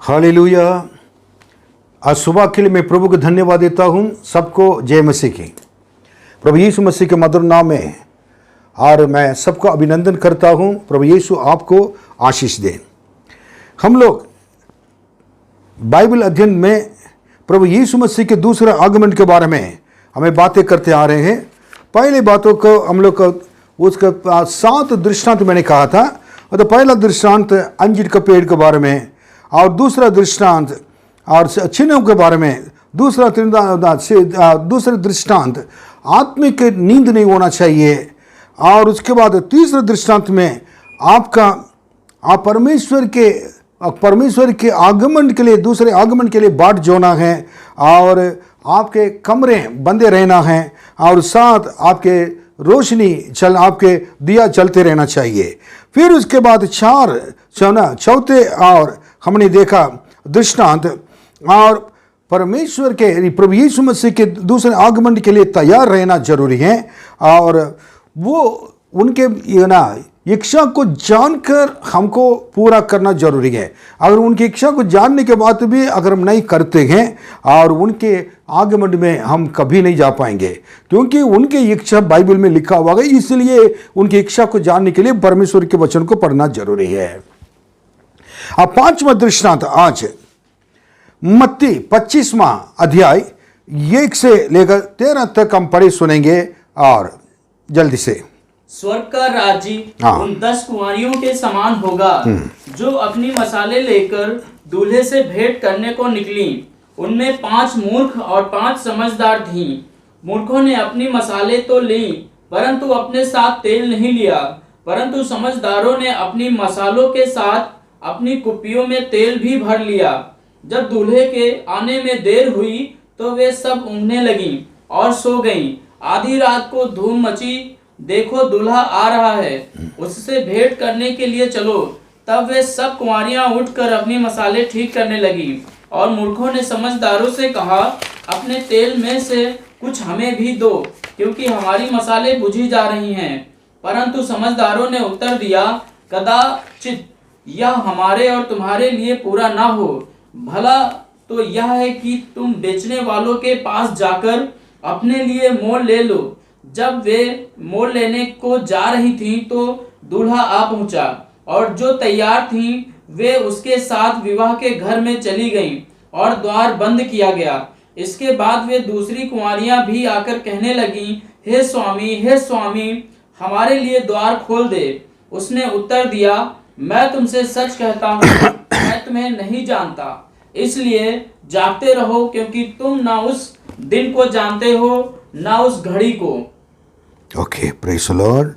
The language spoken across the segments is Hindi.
हालेलुया। आज सुबह के लिए मैं प्रभु को धन्यवाद देता हूँ। सबको जय मसीह की। प्रभु यीशु मसीह के मधुर नाम में और मैं सबको अभिनंदन करता हूँ। प्रभु यीशु आपको आशीष दे। हम लोग बाइबल अध्ययन में प्रभु यीशु मसीह के दूसरे आगमन के बारे में हमें बातें करते आ रहे हैं। पहले बातों को हम लोग को उसका 7 दृष्टांत मैंने कहा था। तो पहला दृष्टांत अंजीर के पेड़ के बारे में, और दूसरा दृष्टांत और चिन्हों के बारे में, दूसरा दृष्टांत आत्मिक नींद नहीं होना चाहिए, और उसके बाद तीसरे दृष्टांत में आप परमेश्वर के आगमन के लिए, दूसरे आगमन के लिए बाट जोना है, और आपके कमरे बंदे रहना है, और साथ आपके रोशनी आपके दिया चलते रहना चाहिए। फिर उसके बाद चौथे और हमने देखा दृष्टांत, और परमेश्वर के प्रभु यीशु मसीह के दूसरे आगमन के लिए तैयार रहना जरूरी है, और वो उनके इच्छा को जानकर हमको पूरा करना जरूरी है। अगर उनकी इच्छा को जानने के बाद भी अगर हम नहीं करते हैं, और उनके आगमन में हम कभी नहीं जा पाएंगे, क्योंकि उनकी इच्छा बाइबल में लिखा हुआ है। इसलिए उनकी इच्छा को जानने के लिए परमेश्वर के वचन को पढ़ना जरूरी है। अब 5वां दृष्टांत आज मत्ती 25वां अध्याय 1 से लेकर 13 तक हम पढ़े सुनेंगे, और जल्दी से। स्वर्ग का राज्य उन 10 कुंवारियों के समान होगा जो अपनी मसाले लेकर दूल्हे से भेंट करने को निकली। उनमें 5 मूर्ख और 5 समझदार थीं। मूर्खों ने अपनी मसाले तो ली, परंतु अपने साथ तेल नहीं लिया, परंतु समझदारों ने अपनी मसालों के साथ अपनी कुप्पियों में तेल भी भर लिया। जब दूल्हे के आने में देर हुई तो वे सब ऊँघने लगीं और सो गईं। आधी रात को धूम मची, देखो दूल्हा आ रहा है, उससे भेंट करने के लिए चलो। तब वे सब कुंवारियां उठकर अपनी मसाले ठीक करने लगी। और मूर्खों ने समझदारों से कहा, अपने तेल में से कुछ हमें भी दो, क्योंकि हमारी मसाले बुझी जा रही हैं। परंतु समझदारों ने उत्तर दिया, कदाचित यह हमारे और तुम्हारे लिए पूरा ना हो। भला तो यह है कि तुम बेचने वालों के पास जाकर अपने लिए मोल ले लो। जब वे मोल लेने को जा रही थीं तो दूल्हा आ पहुंचा, और जो तैयार थीं वे उसके साथ विवाह के घर में चली गईं, और द्वार बंद किया गया। इसके बाद वे दूसरी कुंवारियां भी आकर कहने लगीं, हे स्वामी, हमारे लिए द्वार खोल दे। उसने उत्तर दिया, मैं तुमसे सच कहता हूँ, मैं तुम्हें नहीं जानता। इसलिए जागते रहो, क्योंकि तुम ना उस दिन को जानते हो ना उस घड़ी को। Okay, praise the Lord.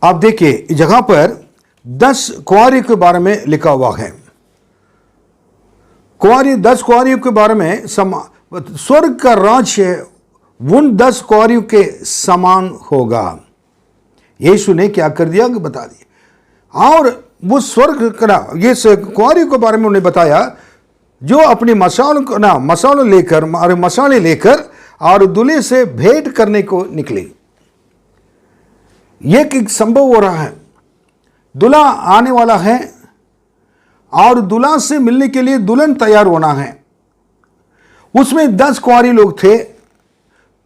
आप देखिए, इस जगह पर 10 कुंवारी के बारे में लिखा हुआ है। 10 कुंवारियों के बारे में स्वर्ग का राज्य उन 10 कुंवारियों के समान होगा। यीशु ने क्या कर दिया कि बता दिया। और वो स्वर्ग का ये कुंवारियों के बारे में उन्हें बताया, जो अपनी मसाले लेकर और दूल्हे से भेंट करने को निकले। एक संभव हो रहा है, दूल्हा आने वाला है, और दूल्हा से मिलने के लिए दुल्हन तैयार होना है। उसमें 10 कुंवारी लोग थे,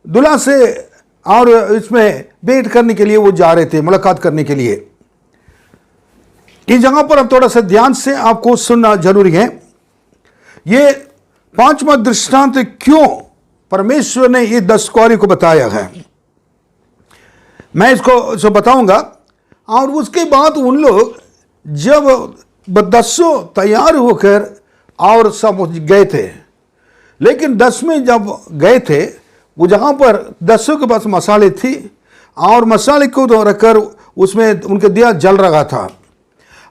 दूल्हा से और इसमें भेंट करने के लिए वो जा रहे थे, मुलाकात करने के लिए। इस जगह पर अब थोड़ा सा ध्यान से आपको सुनना जरूरी है। ये 5वां दृष्टांत क्यों परमेश्वर ने ये 10 कुंवारी को बताया है, मैं इसको बताऊंगा। और उसके बाद उन लोग जब 10 तैयार होकर और सब गए थे, लेकिन 10 में जब गए थे, वो जहाँ पर 10 के पास मसाले थी, और मसाले को रखकर उसमें उनके दिया जल रहा था,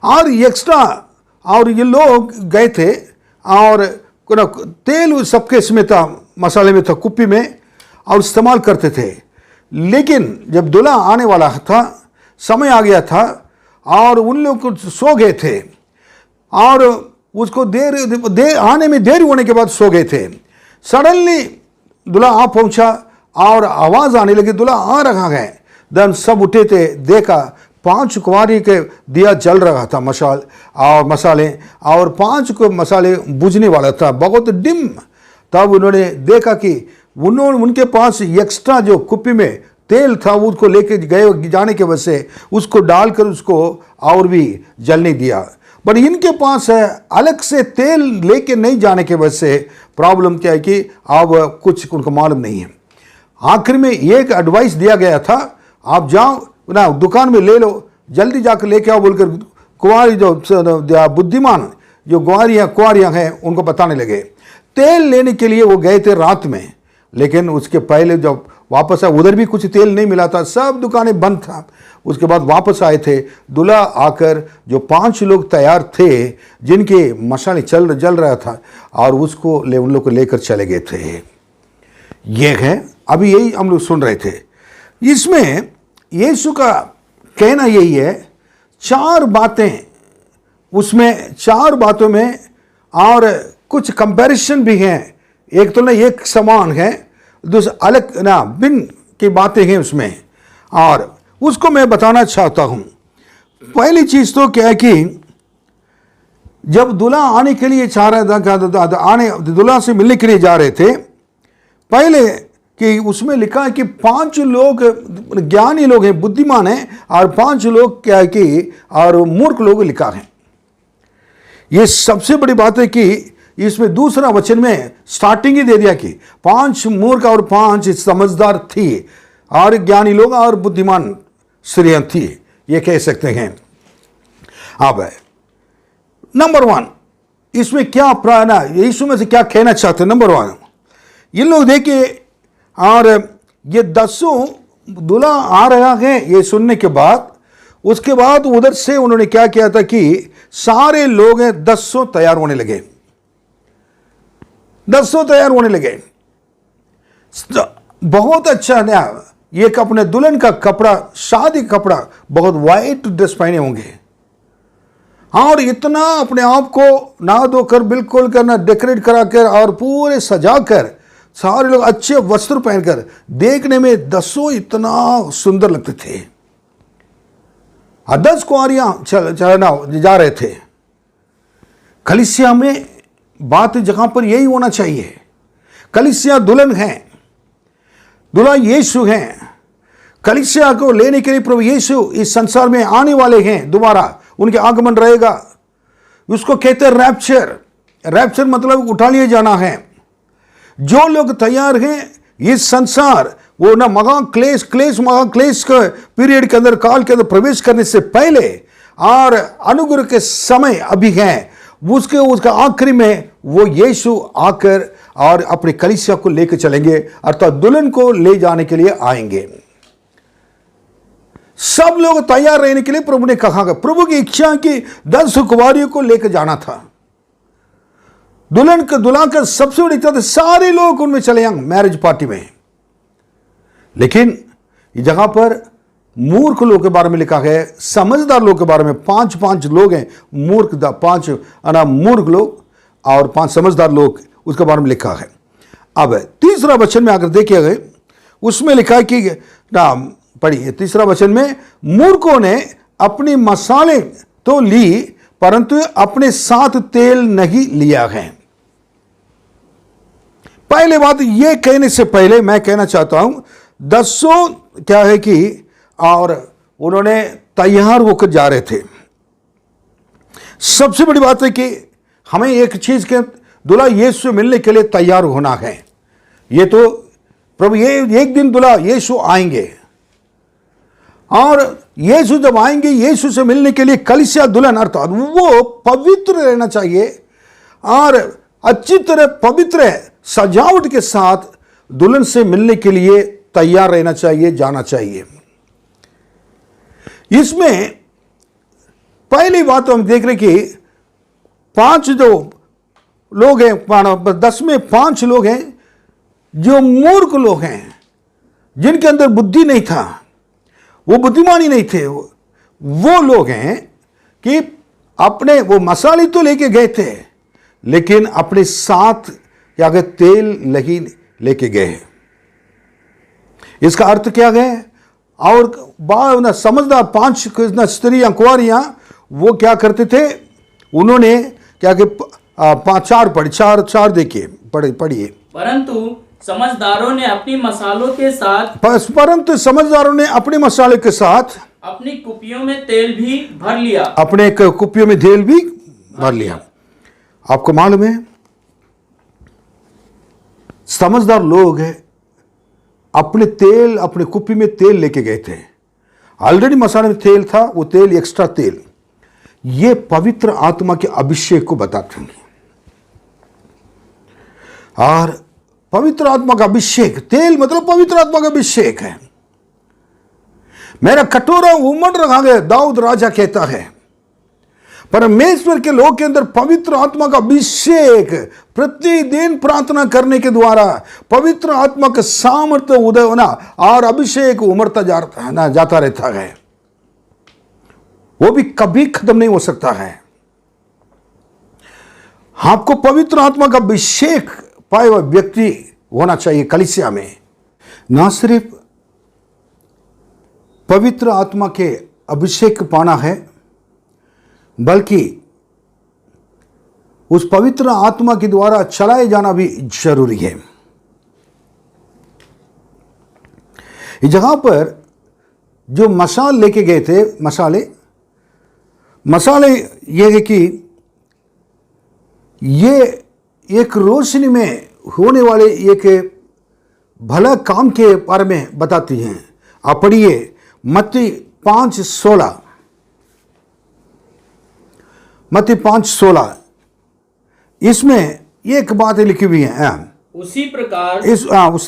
और एक्स्ट्रा, और ये लोग गए थे और तेल सबके इसमें था, मसाले में था, कुप्पी में, और इस्तेमाल करते थे। लेकिन जब दूल्हा आने वाला था, समय आ गया था, और उन लोग को सो गए थे, और उसको आने में देर होने के बाद सो गए थे। सडनली दूल्हा आ पहुंचा और आवाज आने लगी, दूल्हा आ रहा है। दन सब उठे थे, देखा 5 कुंवारी के दिया जल रहा था, मशाल और मसाले, और 5 को मसाले बुझने वाला था, बहुत डिम। तब उन्होंने देखा कि उनके पास एक्स्ट्रा जो कुप्पी में तेल था उसको लेके गए जाने के वजह से उसको डालकर उसको और भी जलने दिया। बट इनके पास अलग से तेल लेके नहीं जाने के वजह से प्रॉब्लम क्या है कि अब कुछ उनको मालूम नहीं है। आखिर में एक एडवाइस दिया गया था, आप जाओ ना दुकान में ले लो, जल्दी जाकर लेके आओ बोलकर कुंवारी जो बुद्धिमान जो कुंवारियाँ हैं उनको बताने लगे। तेल लेने के लिए वो गए थे रात में, लेकिन उसके पहले जब वापस आए उधर भी कुछ तेल नहीं मिला था, सब दुकानें बंद था। उसके बाद वापस आए थे, दूल्हा आकर जो 5 लोग तैयार थे जिनके मशालें जल रहा था और उसको उन लोग को लेकर चले गए थे। ये है, अभी यही हम लोग सुन रहे थे। इसमें यीशु का कहना यही है, 4 बातें उसमें, 4 बातों में और कुछ कंपैरिजन भी हैं। एक तो ना एक समान है, दूसरा अलग ना भिन्न की बातें हैं उसमें, और उसको मैं बताना चाहता हूं। पहली चीज तो क्या है कि जब दूल्हा आने के लिए चाह रहा था, दूल्हा से मिलने के लिए जा रहे थे, पहले कि उसमें लिखा है कि 5 लोग ज्ञानी लोग हैं, बुद्धिमान हैं, और 5 लोग क्या है कि और मूर्ख लोग लिखा है। ये सबसे बड़ी बात है कि इसमें दूसरा वचन में स्टार्टिंग ही दे दिया कि 5 मूर्ख और 5 समझदार थी, और ज्ञानी लोग और बुद्धिमान स्त्रियां थी, ये कह सकते हैं। अब नंबर 1 इसमें क्या प्रार्थना यीशु में से क्या कहना चाहते हैं। नंबर 1 ये लोग देखिए, और ये 10 दूल्हा आ रहा है ये सुनने के बाद, उसके बाद उधर से उन्होंने क्या किया था कि सारे लोग 10 तैयार होने लगे, 10 तैयार होने लगे। बहुत अच्छा नया एक अपने दुल्हन का कपड़ा, शादी कपड़ा, बहुत वाइट ड्रेस पहने होंगे, और इतना अपने आप को नहा धोकर बिल्कुल करना डेकोरेट कराकर और पूरे सजाकर सारे लोग अच्छे वस्त्र पहनकर, देखने में 10 इतना सुंदर लगते थे। 10 कुंवारियां चलना जा रहे थे। कलीसिया में बात जहां पर यही होना चाहिए। कलीसिया दुल्हन है, दूल्हा यीशु हैं। कलीसिया को लेने के लिए प्रभु यीशु इस संसार में आने वाले हैं, दोबारा उनके आगमन रहेगा। उसको कहते हैं रैप्चर। रैप्चर मतलब उठा लिए जाना है। जो लोग तैयार हैं, इस संसार वो ना महा क्लेश के पीरियड के अंदर, काल के अंदर प्रवेश करने से पहले और अनुग्रह के समय अभी है, उसका आखिरी में वो यीशु आकर और अपने कलीसिया को लेकर चलेंगे, अर्थात दुल्हन को ले जाने के लिए आएंगे। सब लोग तैयार रहने के लिए प्रभु ने कहा, प्रभु की इच्छा कि 10 कुंवारियों को लेकर जाना था। दुल्हा का सबसे बड़ी इच्छा थी सारे लोग उनमें चले जाएंगे मैरिज पार्टी में। लेकिन इस जगह पर मूर्ख लोग के बारे में लिखा है, समझदार लोग के बारे में 5 लोग हैं, 5 मूर्ख लोग और 5 समझदार लोग, उसके बारे में लिखा है। अब तीसरा वचन में अगर देखिए गए, उसमें लिखा है कि पढ़िए, तीसरा वचन में, मूर्खों ने अपनी मसाले तो ली परंतु अपने साथ तेल नहीं लिया है। पहले बात ये कहने से पहले मैं कहना चाहता हूं, 10 क्या है कि और उन्होंने तैयार होकर जा रहे थे। सबसे बड़ी बात है कि हमें एक चीज के दूल्हा यीशु से मिलने के लिए तैयार होना है। ये तो प्रभु ये एक दिन दूल्हा यीशु आएंगे, और यीशु जब आएंगे यीशु से मिलने के लिए कलीसिया दुल्हन अर्थात वो पवित्र रहना चाहिए, और अच्छी तरह पवित्र सजावट के साथ दुल्हन से मिलने के लिए तैयार रहना चाहिए, जाना चाहिए। इसमें पहली बात तो हम देख रहे कि 5 जो लोग हैं, 10 में 5 लोग हैं जो मूर्ख लोग हैं, जिनके अंदर बुद्धि नहीं था, वो बुद्धिमानी नहीं थे। वो लोग हैं कि अपने वो मसाले तो लेके गए थे, लेकिन अपने साथ या तेल नहीं लेके गए। इसका अर्थ क्या है? और समझदार 5 स्त्रियां कुंवारियां वो क्या करते थे, उन्होंने क्या कि 4 देखिए पढ़िए। परंतु समझदारों ने अपनी मसालों के साथ परंतु समझदारों ने अपने मसाले के साथ अपनी कुपियों में तेल भी भर लिया। अपने कुपियों में तेल भी भर लिया। आपको मालूम है समझदार लोग अपने कुप्पी में तेल लेके गए थे। ऑलरेडी मसाले में तेल था, वो तेल एक्स्ट्रा तेल, ये पवित्र आत्मा के अभिषेक को बताते हैं। और पवित्र आत्मा का अभिषेक, तेल मतलब पवित्र आत्मा का अभिषेक है। मेरा कटोरा उमड़ रहा है, दाऊद राजा कहता है। परमेश्वर के लोग के अंदर पवित्र आत्मा का अभिषेक प्रतिदिन प्रार्थना करने के द्वारा पवित्र आत्मा का सामर्थ्य उदय होना और अभिषेक उमड़ता जाता रहता है। वो भी कभी खत्म नहीं हो सकता है। आपको पवित्र आत्मा का अभिषेक पाए हुआ व्यक्ति होना चाहिए कलीसिया में। ना सिर्फ पवित्र आत्मा के अभिषेक पाना है, बल्कि उस पवित्र आत्मा के द्वारा चलाए जाना भी जरूरी है। इस जगह पर जो मसाल लेके गए थे, मसाले ये है कि ये एक रोशनी में होने वाले एक भला काम के बारे में बताती हैं। आप पढ़िए मत्ती 5:16, मत्ती 5:16, इसमें एक बात लिखी हुई है। उसी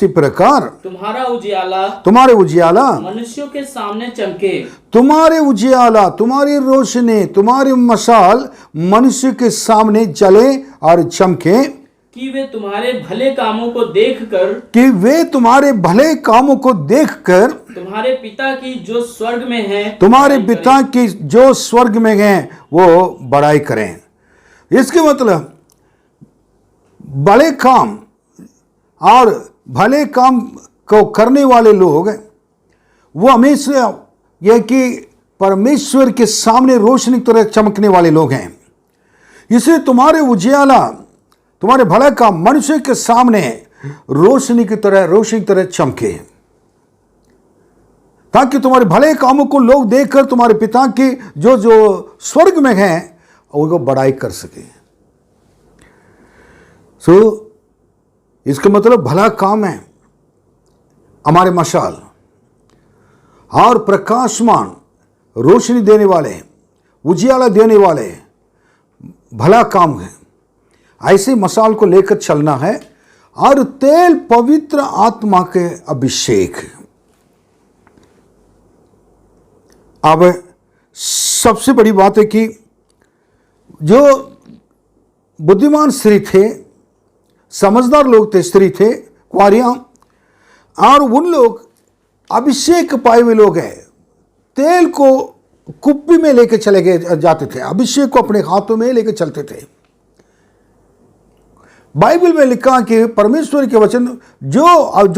प्रकार तुम्हारे उजियाला मनुष्यों के सामने चमके। तुम्हारे उजियाला, तुम्हारी रोशनी, तुम्हारी मशाल मनुष्य के सामने जले और चमके कि वे तुम्हारे भले कामों को देखकर तुम्हारे पिता की जो स्वर्ग में है, तुम्हारे पिता की जो स्वर्ग में है वो बड़ाई करें। इसके मतलब बड़े काम और भले काम को करने वाले लोग वो हमेशा यह कि परमेश्वर के सामने रोशनी की तरह चमकने वाले लोग हैं। इसलिए तुम्हारे उजियाला, तुम्हारे भला काम मनुष्य के सामने रोशनी की तरह चमके, ताकि तुम्हारे भले कामों को लोग देखकर तुम्हारे पिता की जो स्वर्ग में हैं उनको बड़ाई कर सके। इसका मतलब भला काम है हमारे मशाल और प्रकाशमान रोशनी देने वाले, उजियाला देने वाले भला काम है। ऐसे मसाल को लेकर चलना है। और तेल पवित्र आत्मा के अभिषेक। अब सबसे बड़ी बात है कि जो बुद्धिमान स्त्री थे, समझदार लोग थे, स्त्री थे, कुंवारियां, और उन लोग अभिषेक पाए हुए लोग हैं। तेल को कुप्पी में लेके चले गए जाते थे, अभिषेक को अपने हाथों में लेके चलते थे। बाइबल में लिखा कि परमेश्वर के वचन जो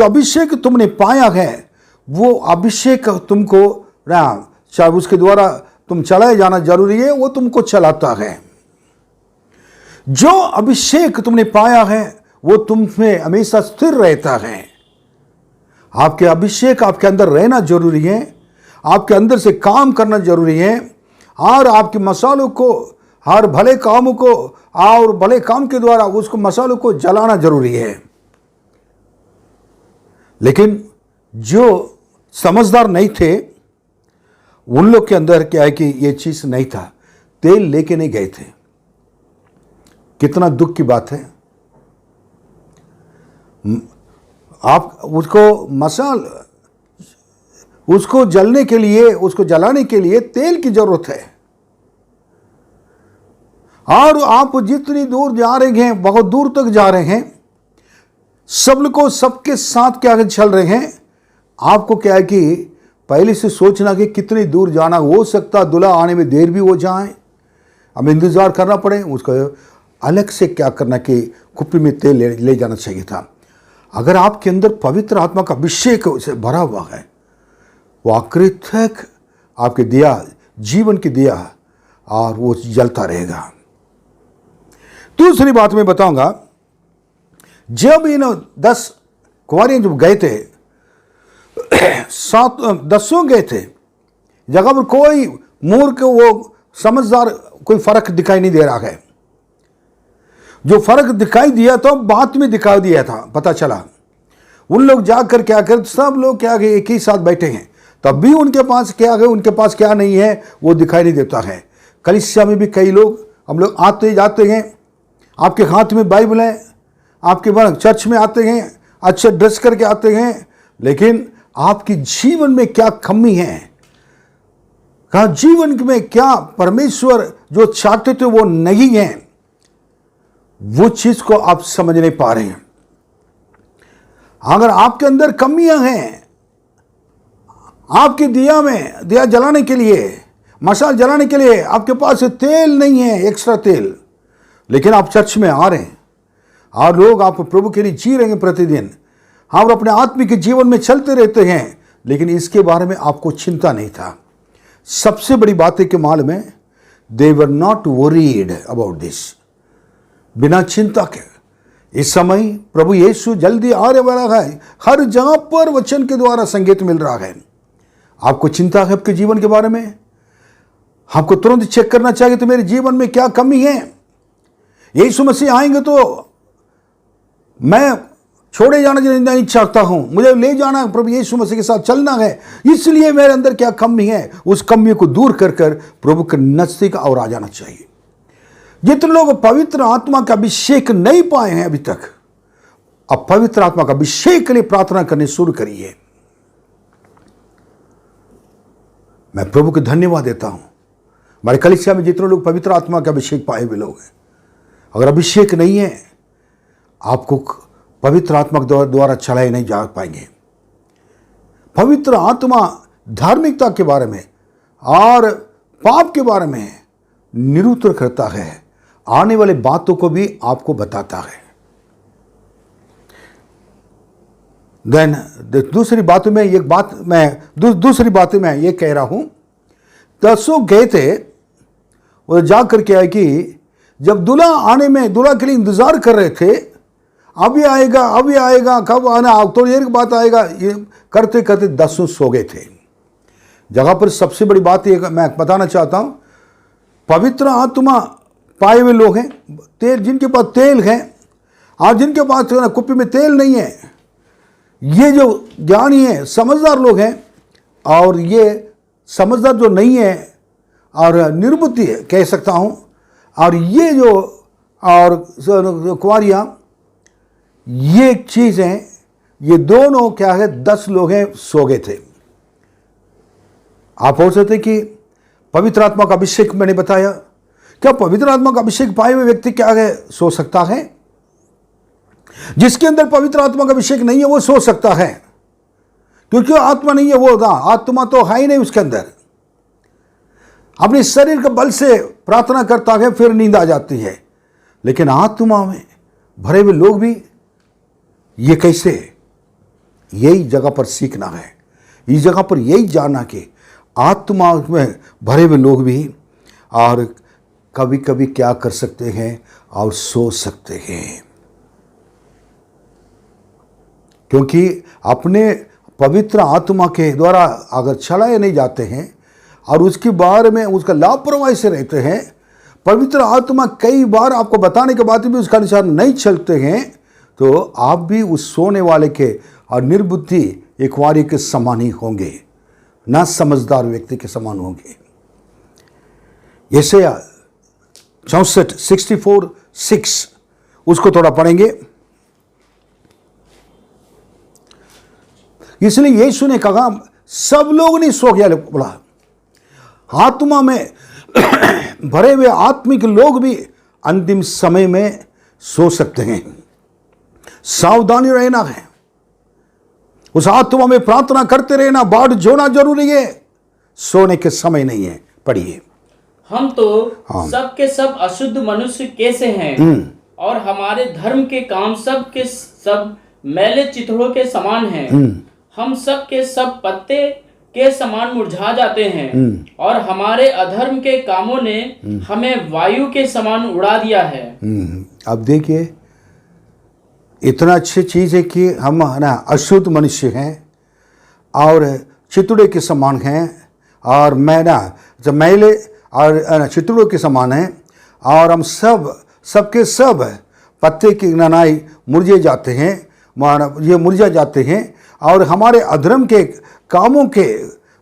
अभिषेक तुमने पाया है वो अभिषेक तुमको चाहे उसके द्वारा तुम चलाए जाना जरूरी है, वो तुमको चलाता है। जो अभिषेक तुमने पाया है वो तुम में हमेशा स्थिर रहता है। आपके अभिषेक आपके अंदर रहना जरूरी है, आपके अंदर से काम करना जरूरी है, और आपके मसालों को, हर भले कामों को और भले काम के द्वारा उसको मसालों को जलाना जरूरी है। लेकिन जो समझदार नहीं थे उन लोग के अंदर क्या है कि ये चीज नहीं था, तेल लेके नहीं गए थे। कितना दुख की बात है। आप उसको जलने के लिए, उसको जलाने के लिए तेल की जरूरत है। और आप जितनी दूर जा रहे हैं, बहुत दूर तक जा रहे हैं, सबके साथ क्या चल रहे हैं, आपको क्या है कि पहले से सोचना कि कितनी दूर जाना। हो सकता दूल्हा आने में देर भी हो जाए, हमें इंतजार करना पड़े। उसका अलग से क्या करना कि कुप्पी में तेल ले जाना चाहिए था। अगर आपके अंदर पवित्र आत्मा का अभिषेक से भरा हुआ है वो आखिरी तक आपके दिया, जीवन की दिया, और वो जलता रहेगा। दूसरी बात मैं बताऊंगा, जब इन 10 कुंवारियां जब गए थे, 10 गए थे जगह पर, कोई मूर्ख वो समझदार कोई फर्क दिखाई नहीं दे रहा है। जो फर्क दिखाई दिया तो बात में दिखा दिया था, पता चला उन लोग जाकर क्या कर, सब लोग क्या गए एक ही साथ बैठे हैं, तब भी उनके पास क्या है, उनके पास क्या नहीं है वो दिखाई नहीं देता है। कलीसिया में भी कई लोग, हम लोग आते जाते हैं, आपके हाथ में बाइबल है, आपके बाद चर्च में आते हैं, अच्छे ड्रेस करके आते हैं, लेकिन आपके जीवन में क्या कमी है, कहा जीवन में क्या परमेश्वर जो चाहते थे वो नहीं है, वो चीज को आप समझ नहीं पा रहे हैं। अगर आपके अंदर कमियां हैं, आपके दिया में, दिया जलाने के लिए, मशाल जलाने के लिए आपके पास तेल नहीं है, एक्स्ट्रा तेल, लेकिन आप चर्च में आ रहे हैं और लोग आप प्रभु के लिए जी रहे हैं प्रतिदिन, और अपने आत्मिक जीवन में चलते रहते हैं, लेकिन इसके बारे में आपको चिंता नहीं था। सबसे बड़ी बात है कि मालूम है, they were not worried about this, बिना चिंता के। इस समय प्रभु यीशु जल्दी आने वाला है, हर जगह पर वचन के द्वारा संकेत मिल रहा है। आपको चिंता है आपके जीवन के बारे में, आपको तुरंत चेक करना चाहिए तो मेरे जीवन में क्या कमी है। यीशु मसीह आएंगे तो मैं छोड़े जाना नहीं चाहता हूं, मुझे ले जाना, प्रभु यीशु मसीह के साथ चलना है, इसलिए मेरे अंदर क्या कमी है, उस कमी को दूर कर कर प्रभु के नजदीक और आ जाना चाहिए। जितने लोग पवित्र आत्मा का अभिषेक नहीं पाए हैं अभी तक, अब पवित्र आत्मा का अभिषेक के लिए प्रार्थना करनी शुरू करिए। मैं प्रभु को धन्यवाद देता हूं, हमारे कलीसिया में जितने लोग पवित्र आत्मा का अभिषेक पाए हुए लोग हैं, अगर अभिषेक नहीं है आपको पवित्र आत्मा के द्वारा चलाए नहीं जा पाएंगे। पवित्र आत्मा धार्मिकता के बारे में और पाप के बारे में निरूपण करता है, आने वाली बातों को भी आपको बताता है। देन दूसरी बात में एक बात मैं दूसरी बात में ये कह रहा हूं, 10 गए थे और जाकर के आए कि जब दूल्हा आने में, दूल्हा के लिए इंतजार कर रहे थे, अभी आएगा, कब आना, थोड़ी देर के बाद आएगा, ये करते करते 10 सो गए थे। जगह पर सबसे बड़ी बात ये मैं बताना चाहता हूं, पवित्र आत्मा पाए हुए लोग हैं, तेल जिनके पास तेल है और जिनके पास कुप्पी में तेल नहीं है, ये जो ज्ञानी है, समझदार लोग हैं, और ये समझदार जो नहीं है और निर्बुद्धि है कह सकता हूं, और ये जो और कुंवारियां, ये एक चीज है, ये दोनों क्या है, 10 लोग हैं सो गए थे। आप बोल सकते कि पवित्र आत्मा का अभिषेक मैंने बताया, क्या पवित्र आत्मा का अभिषेक पाए हुए व्यक्ति क्या है, सो सकता है? जिसके अंदर पवित्र आत्मा का अभिषेक नहीं है वो सो सकता है, क्योंकि आत्मा नहीं है, वो आत्मा तो है ही नहीं उसके अंदर। अपने शरीर के बल से प्रार्थना करता है, फिर नींद आ जाती है, लेकिन आत्मा में भरे हुए लोग भी ये कैसे, यही जगह पर सीखना है, इस जगह पर यही जानना कि आत्मा में भरे हुए लोग भी और कभी कभी क्या कर सकते हैं और सो सकते हैं, क्योंकि अपने पवित्र आत्मा के द्वारा अगर चलाए नहीं जाते हैं और उसके बारे में उसका लापरवाही से रहते हैं, पवित्र आत्मा कई बार आपको बताने के बाद भी उसका अनुसार नहीं चलते हैं, तो आप भी उस सोने वाले के और निर्बुद्धि एक वारी के समान ही होंगे, ना समझदार व्यक्ति के समान होंगे। यशायाह 64:6 उसको थोड़ा पढ़ेंगे। इसलिए यीशु ने कहा, सब लोग नहीं सो गया, बोला आत्मा में भरे हुए आत्मिक लोग भी अंतिम समय में सो सकते हैं। सावधानी रहना है, उस आत्मा में प्रार्थना करते रहना, बाट जोड़ना जरूरी है, सोने के समय नहीं है। पढ़िए। हम तो सब के सब अशुद्ध मनुष्य कैसे हैं, और हमारे धर्म के काम सब के सब मैले चिथड़ों के समान हैं। हम सब के सब पत्ते के समान मुरझा जाते हैं और हमारे अधर्म के कामों ने हमें वायु के समान उड़ा दिया है। अब देखिए, इतना अच्छी चीज़ है कि हम ना अशुद्ध मनुष्य हैं और चितड़े के समान हैं, और मैं ना जब मैले और चितड़ों के समान हैं, और हम सबके सब पत्ते की ननाई मुरझे जाते हैं, ये मुरझा जाते हैं, और हमारे अधर्म के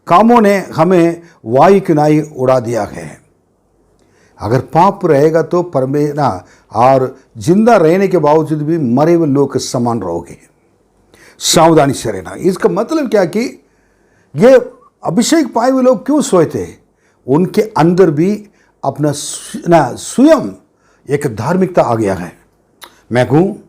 कामों ने हमें वायु की नाई उड़ा दिया है। अगर पाप रहेगा तो परमेना और जिंदा रहने के बावजूद भी मरे हुए लोग के समान रहोगे। सावधानी से रहना। इसका मतलब क्या कि ये अभिषेक पाए हुए लोग क्यों सोए? उनके अंदर भी अपना स्वयं एक धार्मिकता आ गया है। मैं हूँ,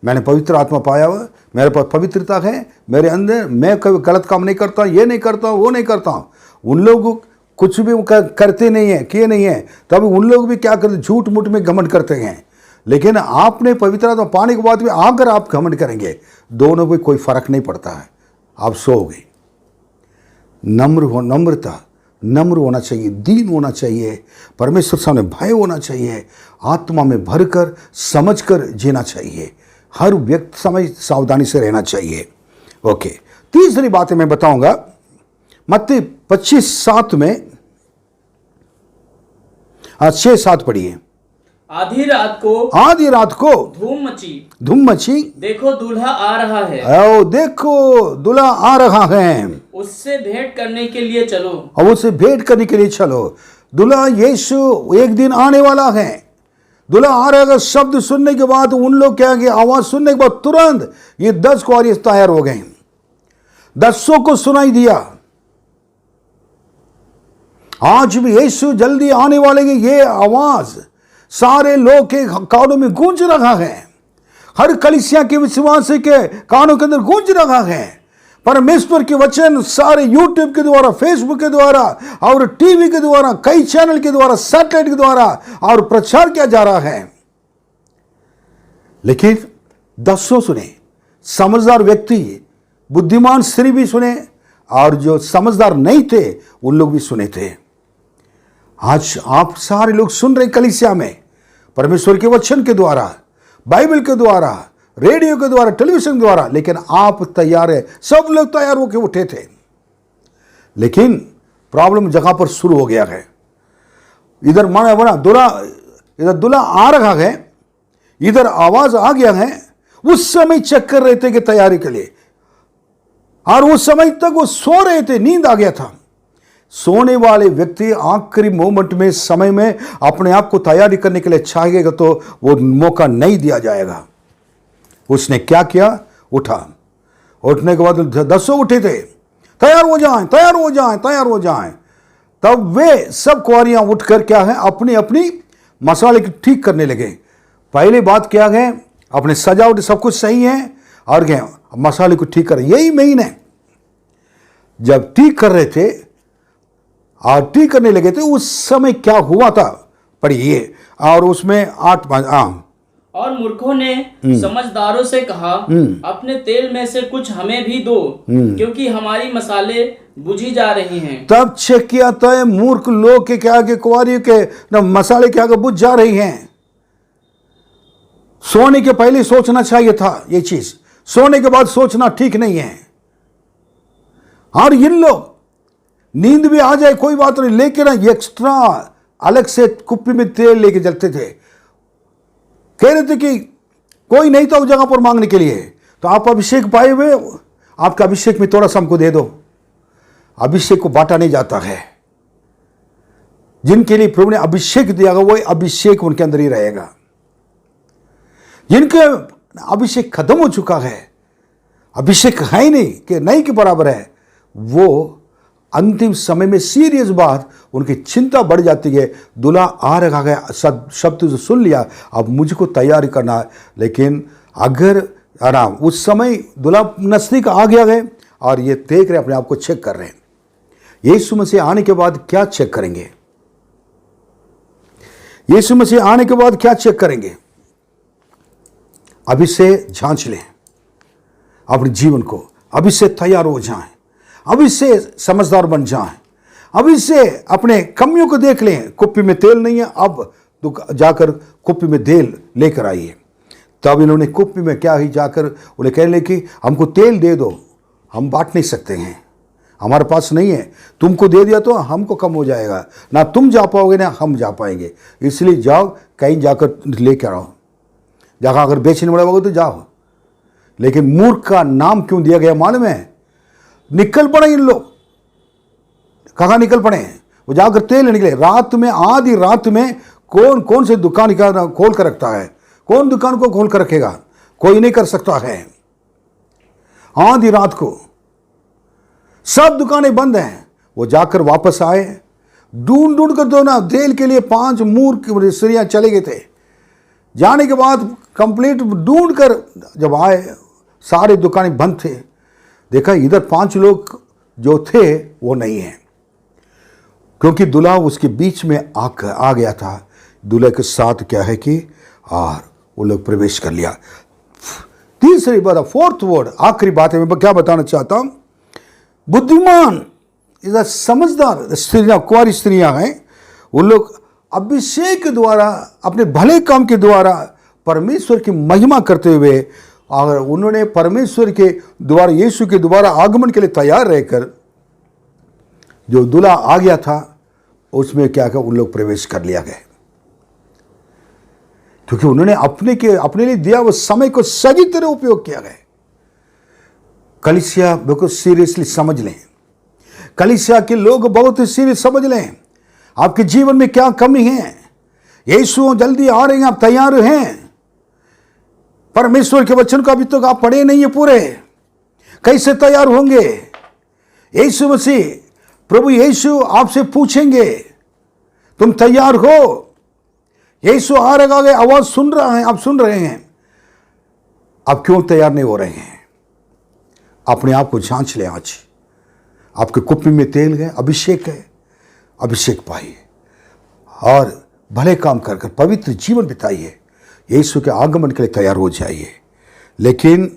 मैंने पवित्र आत्मा पाया हुआ, मेरे पास पवित्रता है मेरे अंदर, मैं कभी गलत काम नहीं करता, ये नहीं करता, वो नहीं करता। उन लोग कुछ भी करते नहीं है, किए नहीं है, तब उन लोग भी क्या करते, झूठ मूठ में घमंड करते हैं। लेकिन आपने पवित्र आत्मा पाने के बाद भी आकर आप घमंड करेंगे, दोनों में कोई फर्क नहीं पड़ता है, आप सोओगे। नम्र होना चाहिए, दीन होना चाहिए, परमेश्वर सामने भय होना चाहिए, आत्मा में भरकर समझकर जीना चाहिए, हर व्यक्ति समय सावधानी से रहना चाहिए। ओके, तीसरी बात मैं बताऊंगा, मत्ती 25:7 में 6-7 पढ़िए। आधी रात को धूम मची, देखो दूल्हा आ रहा है, देखो दूल्हा आ रहा है, उससे भेंट करने के लिए चलो। और उससे भेंट करने के लिए चलो। दूल्हा यीशु एक दिन आने वाला है। दूल्हा आ रहा है, शब्द सुनने के बाद उन लोग क्या किया, आवाज सुनने के बाद तुरंत ये 10 कुंवारी तैयार हो गए, 10 को सुनाई दिया। आज भी यीशु जल्दी आने वाले की ये आवाज सारे लोग के कानों में गूंज रहा है, हर कलीसिया के विश्वासी के कानों के अंदर गूंज रहा है। परमेश्वर के वचन सारे यूट्यूब के द्वारा, फेसबुक के द्वारा और टीवी के द्वारा, कई चैनल के द्वारा, सैटेलाइट के द्वारा और प्रचार किया जा रहा है। लेकिन 10 सुने, समझदार व्यक्ति, बुद्धिमान स्त्री भी सुने, और जो समझदार नहीं थे उन लोग भी सुने थे। आज आप सारे लोग सुन रहे कलीसिया में, परमेश्वर के वचन के द्वारा, बाइबल के द्वारा, रेडियो के द्वारा, टेलीविजन के द्वारा, लेकिन आप तैयार है, सब लोग तैयार होकर उठे थे। लेकिन प्रॉब्लम जगह पर शुरू हो गया है। इधर माना बना दूल्हा आ रहा है, इधर आवाज आ गया है। उस समय चेक कर रहे थे कि तैयारी के लिए, और उस समय तक वो सो रहे थे, नींद आ गया था। सोने वाले व्यक्ति आखिरी मोमेंट में, समय में अपने आप को तैयारी करने के लिए चाहेगा तो वो मौका नहीं दिया जाएगा। उसने क्या किया, उठा। उठने के बाद 10 उठे थे, तैयार हो जाएं, तैयार हो जाएं, तैयार हो जाएं। तब वे सब कुंवारियां उठकर क्या है, अपनी अपनी मसाले की ठीक करने लगे। पहली बात क्या है, अपने सजावट सब कुछ सही है, और क्या मसाले को ठीक करें, यही मेन है। जब ठीक कर रहे थे और ठीक करने लगे थे, उस समय क्या हुआ था पढ़िए। और उसमें 8 और मूर्खों ने समझदारों से कहा, अपने तेल में से कुछ हमें भी दो, क्योंकि हमारी मसाले बुझी जा रही हैं। तब चेक किया था मूर्ख लोग के क्या के कुंवारियों के न मसाले क्या बुझ जा रही हैं। सोने के पहले सोचना चाहिए था ये चीज, सोने के बाद सोचना ठीक नहीं है। और इन लोग नींद भी आ जाए कोई बात नहीं, लेकिन एक्स्ट्रा अलग से कुप्पी में तेल लेके चलते थे। कह रहे थे कि कोई नहीं था उस जगह पर मांगने के लिए, तो आप अभिषेक पाए हुए, आपका अभिषेक में थोड़ा सा हमको दे दो। अभिषेक को बांटा नहीं जाता है। जिनके लिए प्रभु ने अभिषेक दिया वो अभिषेक उनके अंदर ही रहेगा। जिनके अभिषेक खत्म हो चुका है, अभिषेक है ही नहीं कि नहीं के बराबर है, वो अंतिम समय में सीरियस बात उनकी चिंता बढ़ जाती है। दूल्हा आ रहा है, शब्द जो सुन लिया, अब मुझको तैयारी करना है। लेकिन अगर आराम उस समय दूल्हा नजदीक आ गया है और ये देख रहे अपने आप को चेक कर रहे हैं, यीशु मसीह आने के बाद क्या चेक करेंगे? यीशु मसीह आने के बाद क्या चेक करेंगे? अभी से जांच लें अपने जीवन को, अभी से तैयार हो जाएं। अभी से समझदार बन जाएं, अभी से अपने कमियों को देख लें। कुप्पी में तेल नहीं है, अब जाकर कुप्पी में तेल लेकर आइए। तब इन्होंने कुप्पी में क्या ही जाकर उन्हें कहने लगे कि हमको तेल दे दो, हम बांट नहीं सकते हैं, हमारे पास नहीं है, तुमको दे दिया तो हमको कम हो जाएगा, ना तुम जा पाओगे ना हम जा पाएंगे, इसलिए जाओ कहीं जाकर लेकर आओ, जहाँ अगर बेचने वाला होगा तो जाओ। लेकिन मूर्ख का नाम क्यों दिया गया मालूम है? निकल पड़े इन लोग। कहाँ निकल पड़े? वो जाकर तेल निकले। रात में, आधी रात में कौन कौन से दुकान खोल कर रखता है? कौन दुकान को खोल कर रखेगा? कोई नहीं कर सकता है। आधी रात को सब दुकानें बंद हैं। वो जाकर वापस आए, ढूंढ ढूंढ कर दो ना तेल के लिए 5 मूर्ख स्त्रियां चले गए थे। जाने के बाद कंप्लीट ढूंढ कर जब आए, सारे दुकानें बंद थे। देखा इधर 5 लोग जो थे वो नहीं है, क्योंकि दूल्हा उसके बीच में आ गया था। दूल्हे के साथ क्या है कि और वो लोग प्रवेश कर लिया। तीसरी बात, 4th वर्ड, आखिरी बात है मैं क्या बताना चाहता हूं। बुद्धिमान, इधर समझदार स्त्रियां, कुंवारी स्त्रियां हैं, वो लोग अभिषेक के द्वारा, अपने भले काम के द्वारा परमेश्वर की महिमा करते हुए, और उन्होंने परमेश्वर के द्वारा, यीशु के द्वारा आगमन के लिए तैयार रहकर जो दूल्हा आ गया था उसमें क्या क्या उन लोग प्रवेश कर लिया गए, क्योंकि उन्होंने अपने लिए दिया वो समय को सही तरह उपयोग किया गया। कलीसिया बिल्कुल सीरियसली समझ लें, कलीसिया के लोग बहुत सीरियस समझ लें आपके जीवन में क्या कमी है। यीशु जल्दी आ रहे हैं, आप तैयार हैं? परमेश्वर के वचन को अभी तक आप पढ़े नहीं है पूरे, कैसे तैयार होंगे? यीशु मसीह, प्रभु यीशु आपसे पूछेंगे तुम तैयार हो? यीशु आ रहा है, आवाज सुन रहा है, आप सुन रहे हैं, आप क्यों तैयार नहीं हो रहे हैं? अपने आप को जांच लें। आज आपके कुप्पी में तेल है, अभिषेक है, अभिषेक पाइए और भले काम कर कर पवित्र जीवन बिताइए, यीशु के आगमन के लिए तैयार हो जाइए। लेकिन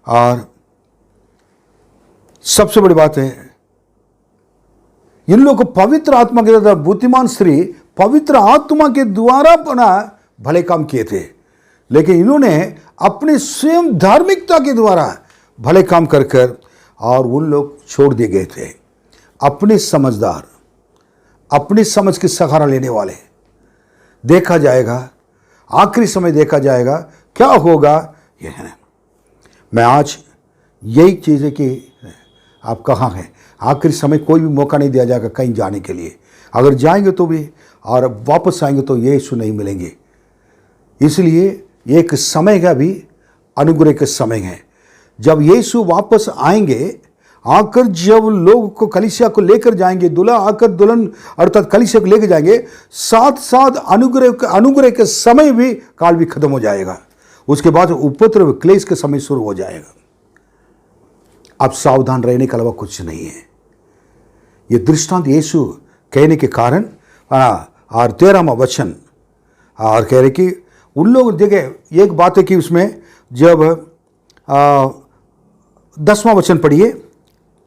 और सबसे बड़ी बात है, इन लोगों को पवित्र आत्मा के द्वारा, बुद्धिमान स्त्री पवित्र आत्मा के द्वारा अपना भले काम किए थे, लेकिन इन्होंने अपने स्वयं धार्मिकता के द्वारा भले काम कर कर और उन लोग छोड़ दिए गए थे। अपने समझदार, अपनी समझ के सहारा लेने वाले, देखा जाएगा आखिरी समय, देखा जाएगा क्या होगा। ये है, मैं आज यही चीज़ है कि आप कहाँ हैं? आखिरी समय कोई भी मौका नहीं दिया जाएगा कहीं जाने के लिए। अगर जाएंगे तो भी, और वापस आएंगे तो यीशु नहीं मिलेंगे। इसलिए एक समय का भी अनुग्रह का समय है, जब यीशु वापस आएंगे, आकर जब लोग को, कलीसिया को लेकर जाएंगे, दूल्हा आकर दुल्हन अर्थात कलीसिया को लेकर जाएंगे, साथ साथ अनुग्रह के समय भी, काल भी खत्म हो जाएगा। उसके बाद उपद्रव क्लेश के समय शुरू हो जाएगा। अब सावधान रहने के अलावा कुछ नहीं है। ये दृष्टांत यीशु कहने के कारण, और 13वां वचन और कह रहे कि उन लोग, देखे एक बात है कि उसमें जब 10वां वचन पढ़िए।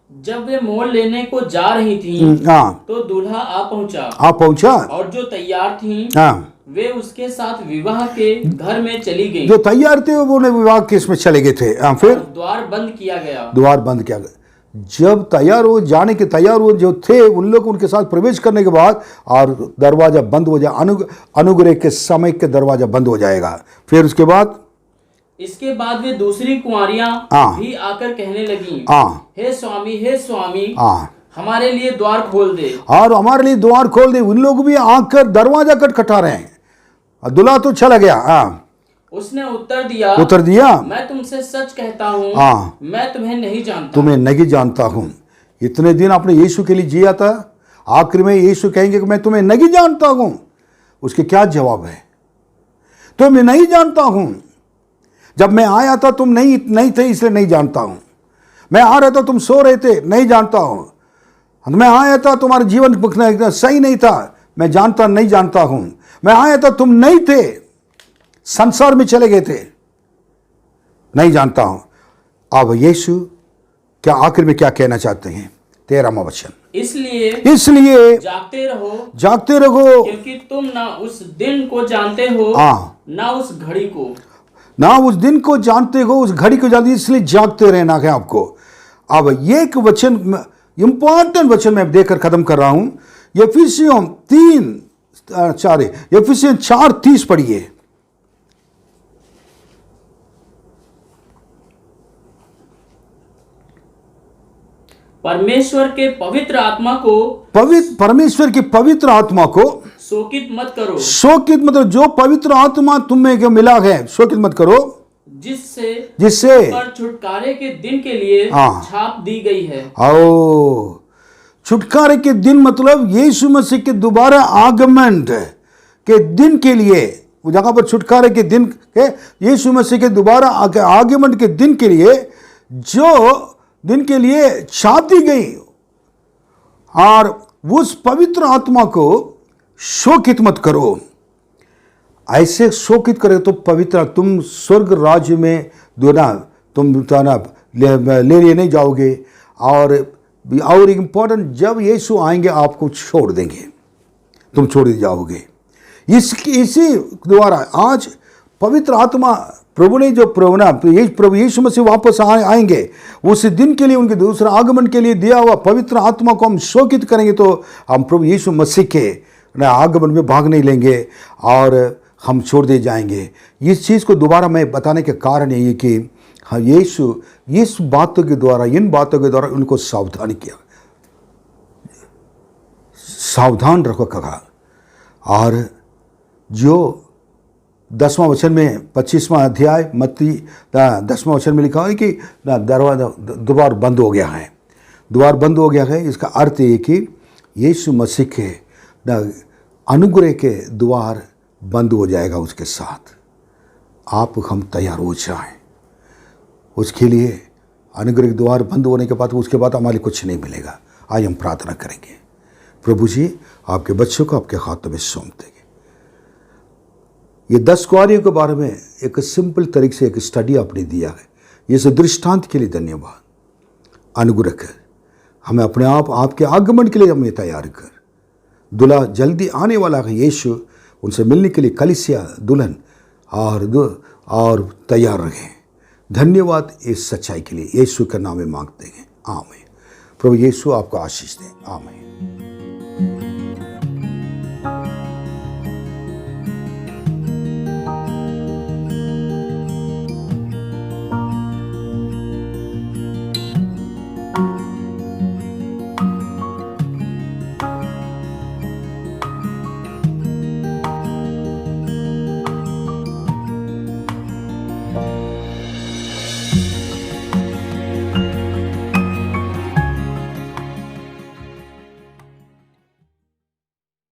जब वे मोल लेने को जा रही थी, तो दूल्हा आ पहुंचा, और जो तैयार थी वे उसके साथ विवाह के घर में चली गई। जो तैयार थे वो विवाह के इसमें चले गए थे। फिर द्वार बंद किया गया। द्वार बंद किया गया। जब तैयार हो जाने के तैयार हो जो थे उन लोग, उनके साथ प्रवेश करने के बाद और दरवाजा बंद हो जाए, अनुग्रह के समय के दरवाजा बंद हो जाएगा। फिर उसके बाद, इसके बाद वे दूसरी कुंवारियां भी आकर कहने लगी, हे स्वामी, हमारे लिए द्वार खोल दे। और हमारे लिए द्वार खोल दे। उन लोग भी आकर दरवाजा खटखटा रहे हैं। दूल्हा तो चला गया। उसने उत्तर दिया, मैं तुमसे सच कहता हूँ, मैं तुम्हें नहीं जानता हूँ। इतने दिन आपने यीशु के लिए जिया था, आखिर में यीशु कहेंगे कि मैं तुम्हें नहीं जानता हूँ। उसके क्या जवाब है? तो मैं नहीं जानता हूँ। जब मैं आया था तुम नहीं थे, इसलिए नहीं जानता हूँ। मैं आ रहा था तुम सो रहे थे, नहीं जानता हूँ। मैं आया था तुम्हारा जीवन सही नहीं था, मैं नहीं जानता हूँ। मैं आया था तुम नहीं थे, संसार में चले गए थे, नहीं जानता हूँ। अब यीशु क्या आखिर में क्या कहना चाहते हैं? 13वां वचन, इसलिए जागते रहो, क्योंकि तुम ना उस दिन को जानते हो, ना उस घड़ी को। ना उस दिन को जानते हो, उस घड़ी को जानते हो, इसलिए जागते रहना है आपको। अब ये एक वचन, इंपॉर्टेंट वचन मैं देकर खत्म कर रहा हूं। एफिसियों 4:30 पढ़िए। परमेश्वर के पवित्र आत्मा को, परमेश्वर की पवित्र आत्मा को शोकित मत करो। शोकित मतलब जो पवित्र आत्मा तुम्हें जो मिला है, शोकित मत करो, जिससे पर छुटकारे के दिन के लिए छाप दी गई है। आओ, छुटकारे के दिन मतलब यीशु मसीह के दोबारा आगमन के दिन के लिए, वो जगह पर छुटकारे के दिन के, यीशु मसीह के दोबारा आगमन के दिन के लिए, जो दिन के लिए छाप दी गई, और उस पवित्र आत्मा को शोकित मत करो। ऐसे शोकित करे तो पवित्र, तुम स्वर्ग राज्य में तुम ले नहीं जाओगे। और इंपॉर्टेंट, जब यीशु आएंगे आपको छोड़ देंगे, तुम छोड़ जाओगे। इसी द्वारा आज पवित्र आत्मा प्रभु ने जो प्रभु यीशु मसीह वापस आएंगे, उस दिन के लिए, उनके दूसरे आगमन के लिए दिया हुआ पवित्र आत्मा को हम शोकित करेंगे, तो हम प्रभु यीशु मसीह के आगमन में भाग नहीं लेंगे और हम छोड़ दिए जाएंगे। इस चीज़ को दोबारा मैं बताने के कारण ये कि हाँ, यीशु इस बातों के द्वारा, इन बातों के द्वारा उनको सावधान किया, सावधान रखो कहा। और जो 10वां वचन में, 25वां अध्याय मत्ती 10वां वचन में लिखा है कि द्वार बंद हो गया है, द्वार बंद हो गया है। इसका अर्थ ये कि यीशु मसीह के अनुग्रह के द्वार बंद हो जाएगा उसके साथ। आप हम तैयार हो जाएं उसके लिए। अनुग्रह के द्वार बंद होने के बाद, उसके बाद हमारे कुछ नहीं मिलेगा। आज हम प्रार्थना करेंगे। प्रभु जी, आपके बच्चों को आपके हाथों में सौंप देंगे। ये 10 कुंवारियों के बारे में एक सिंपल तरीके से एक स्टडी आपने दिया है, इस दृष्टांत के लिए धन्यवाद। अनुग्रह कर हमें अपने आप आपके आगमन के लिए हमें तैयार कर। दूल्हा जल्दी आने वाला है यीशु, उनसे मिलने के लिए कलीसिया दुल्हन और तैयार रहें। धन्यवाद इस सच्चाई के लिए, यीशु के नाम में मांगते हैं, आमीन। प्रभु यीशु आपको आशीष दें, आमीन।